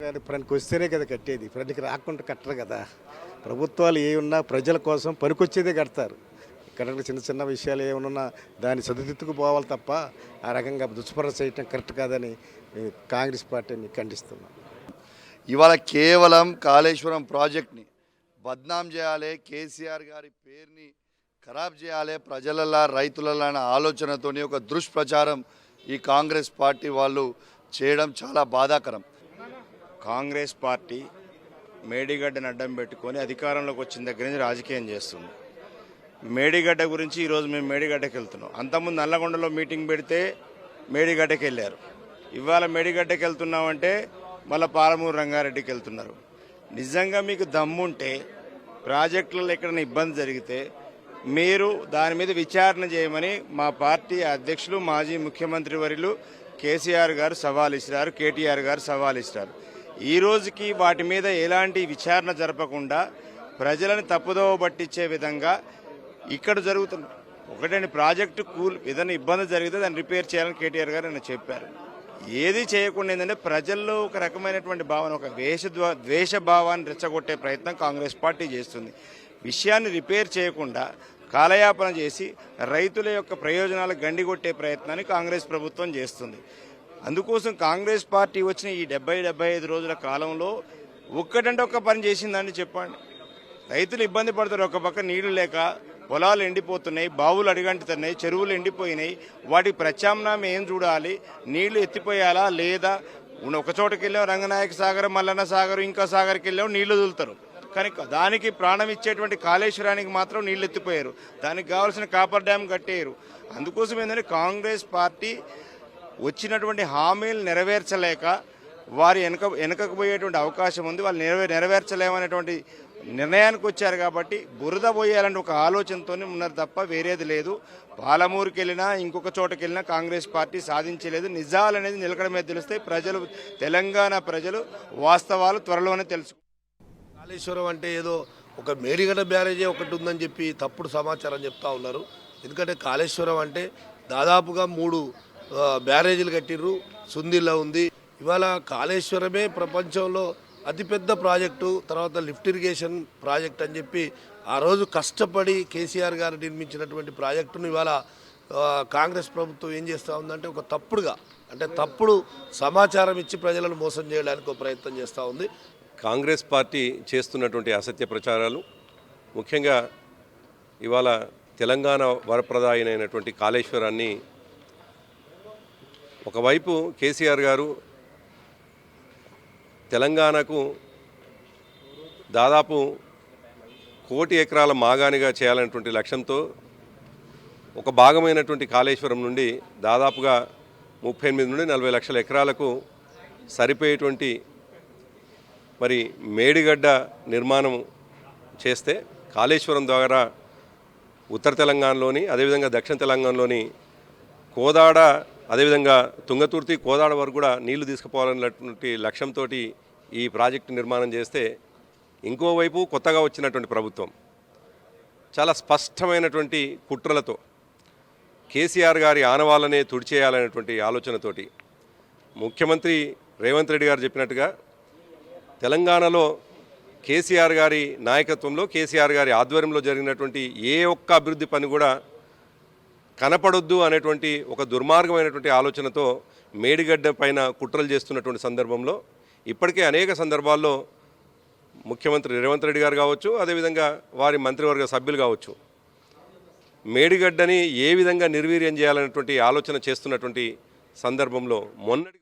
కానీ పనికి వస్తేనే కదా కట్టేది, పనికి రాకుండా కట్టరు కదా. ప్రభుత్వాలు ఏ ఉన్నా ప్రజల కోసం పనికొచ్చేదే కడతారు. ఇక్కడ చిన్న చిన్న విషయాలు ఏమన్నా దాన్ని సరిదిద్దుకు పోవాలి తప్ప ఆ రకంగా దుష్ప్రచారం చేయటం కరెక్ట్ కాదని కాంగ్రెస్ పార్టీని ఖండిస్తున్నాం. ఇవాళ కేవలం కాళేశ్వరం ప్రాజెక్ట్ని బద్నాం చేయాలి, కేసీఆర్ గారి పేరుని ఖరాబ్ చేయాలి ప్రజలలా రైతులలా అనే ఆలోచనతోని ఒక దుష్ప్రచారం ఈ కాంగ్రెస్ పార్టీ వాళ్ళు చేయడం చాలా బాధాకరం. కాంగ్రెస్ పార్టీ మేడిగడ్డను అడ్డం పెట్టుకొని అధికారంలోకి వచ్చిన దగ్గర నుంచి రాజకీయం చేస్తుంది. మేడిగడ్డ గురించి ఈరోజు మేము మేడిగడ్డకి వెళ్తున్నాం. అంతకుముందు నల్లగొండలో మీటింగ్ పెడితే మేడిగడ్డకి వెళ్ళారు. ఇవాళ మేడిగడ్డకి వెళ్తున్నామంటే మళ్ళీ పాలమూరు రంగారెడ్డికి వెళ్తున్నారు. నిజంగా మీకు దమ్ముంటే ప్రాజెక్టులలో ఎక్కడైనా ఇబ్బంది జరిగితే మీరు దాని మీద విచారణ చేయమని మా పార్టీ అధ్యక్షులు మాజీ ముఖ్యమంత్రి వర్యులు కేసీఆర్ గారు సవాల్ ఇస్తారు, కేటీఆర్ గారు సవాల్ ఇస్తారు. ఈ రోజుకి వాటి మీద ఎలాంటి విచారణ జరపకుండా ప్రజలను తప్పుదోవ పట్టించే విధంగా ఇక్కడ జరుగుతుంది. ఒకటండి, ప్రాజెక్టు ఏదైనా ఇబ్బంది జరిగితే దాన్ని రిపేర్ చేయాలని కేటీఆర్ గారు ఆయన చెప్పారు. ఏది చేయకుండా ఏంటంటే ప్రజల్లో ఒక రకమైనటువంటి భావన, ఒక ద్వేష భావాన్ని రెచ్చగొట్టే ప్రయత్నం కాంగ్రెస్ పార్టీ చేస్తుంది. విషయాన్ని రిపేర్ చేయకుండా కాలయాపన చేసి రైతుల యొక్క ప్రయోజనాలు గండిగొట్టే ప్రయత్నాన్ని కాంగ్రెస్ ప్రభుత్వం చేస్తుంది. అందుకోసం కాంగ్రెస్ పార్టీ వచ్చిన ఈ 70-75 రోజుల కాలంలో ఒక్కటంటే ఒక్క పని చేసిందని చెప్పండి. రైతులు ఇబ్బంది పడతారు. ఒక పక్క నీళ్లు లేక పొలాలు ఎండిపోతున్నాయి, బావులు అడిగంటుతున్నాయి, చెరువులు ఎండిపోయినాయి. వాటికి ప్రత్యామ్నాయం ఏం చూడాలి? నీళ్లు ఎత్తిపోయాలా లేదా? ఒక చోటకి వెళ్ళాం రంగనాయక సాగర్, మల్లన్న సాగర్, ఇంకా సాగర్కి వెళ్ళాం నీళ్లు వదులుతారు. కానీ దానికి ప్రాణం ఇచ్చేటువంటి కాళేశ్వరానికి మాత్రం నీళ్ళు ఎత్తిపోయారు. దానికి కావాల్సిన కాపర్ డ్యామ్ కట్టేయరు. అందుకోసం ఏంటంటే కాంగ్రెస్ పార్టీ వచ్చినటువంటి హామీలు నెరవేర్చలేక వారి వెనకకు పోయేటువంటి అవకాశం ఉంది. వాళ్ళు నెరవేర్చలేమనేటువంటి నిర్ణయానికి వచ్చారు. కాబట్టి బురద పోయాలంటే ఒక ఆలోచనతోనే ఉన్నారు తప్ప వేరేది లేదు. పాలమూరుకి వెళ్ళినా ఇంకొక చోటకి వెళ్ళినా కాంగ్రెస్ పార్టీ సాధించలేదు. నిజాలు అనేది నిలకడ మీద తెలుస్తాయి. ప్రజలు, తెలంగాణ ప్రజలు వాస్తవాలు త్వరలోనే తెలుసు. కాళేశ్వరం అంటే ఏదో ఒక మేడిగడ్డ బ్యారేజే ఒకటి ఉందని చెప్పి తప్పుడు సమాచారం చెప్తా ఉన్నారు. ఎందుకంటే కాళేశ్వరం అంటే దాదాపుగా 3 బ్యారేజీలు కట్టిర్రు, సుందిల్లో ఉంది. ఇవాళ కాళేశ్వరమే ప్రపంచంలో అతిపెద్ద ప్రాజెక్టు, తర్వాత లిఫ్ట్ ఇరిగేషన్ ప్రాజెక్ట్ అని చెప్పి ఆ రోజు కష్టపడి కేసీఆర్ గారు నిర్మించినటువంటి ప్రాజెక్టును ఇవాళ కాంగ్రెస్ ప్రభుత్వం ఏం చేస్తూ ఉందంటే ఒక తప్పుడు సమాచారం ఇచ్చి ప్రజలను మోసం చేయడానికి ఒక ప్రయత్నం చేస్తూ ఉంది. కాంగ్రెస్ పార్టీ చేస్తున్నటువంటి అసత్య ప్రచారాలు, ముఖ్యంగా ఇవాళ తెలంగాణ వరప్రదాయనైనటువంటి కాళేశ్వరాన్ని ఒకవైపు కేసీఆర్ గారు తెలంగాణకు దాదాపు 1 కోటి ఎకరాల మాగానిగా చేయాలనేటువంటి లక్ష్యంతో ఒక భాగమైనటువంటి కాళేశ్వరం నుండి దాదాపుగా 38 నుండి 40 లక్షల ఎకరాలకు సరిపోయేటువంటి మరి మేడిగడ్డ నిర్మాణం చేస్తే కాళేశ్వరం ద్వారా ఉత్తర తెలంగాణలోని, అదేవిధంగా దక్షిణ తెలంగాణలోని కోదాడ, అదేవిధంగా తుంగతుర్తి, కోదాడ వరకు కూడా నీళ్లు తీసుకుపోవాలన్నటువంటి లక్ష్యంతో ఈ ప్రాజెక్టు నిర్మాణం చేస్తే, ఇంకోవైపు కొత్తగా వచ్చినటువంటి ప్రభుత్వం చాలా స్పష్టమైనటువంటి కుట్రలతో కేసీఆర్ గారి ఆనవాళ్ళనే తుడిచేయాలనేటువంటి ఆలోచనతోటి ముఖ్యమంత్రి రేవంత్ రెడ్డి గారు చెప్పినట్టుగా తెలంగాణలో కేసీఆర్ గారి నాయకత్వంలో, కేసీఆర్ గారి ఆధ్వర్యంలో జరిగినటువంటి ఏ ఒక్క అభివృద్ధి పని కూడా కనపడొద్దు అనేటువంటి ఒక దుర్మార్గమైనటువంటి ఆలోచనతో మేడిగడ్డ పైన కుట్రలు చేస్తున్నటువంటి సందర్భంలో ఇప్పటికే అనేక సందర్భాల్లో ముఖ్యమంత్రి రేవంత్ రెడ్డి గారు కావచ్చు, అదేవిధంగా వారి మంత్రివర్గ సభ్యులు కావచ్చు, మేడిగడ్డని ఏ విధంగా నిర్వీర్యం చేయాలనేటువంటి ఆలోచన చేస్తున్నటువంటి సందర్భంలో మొన్నటి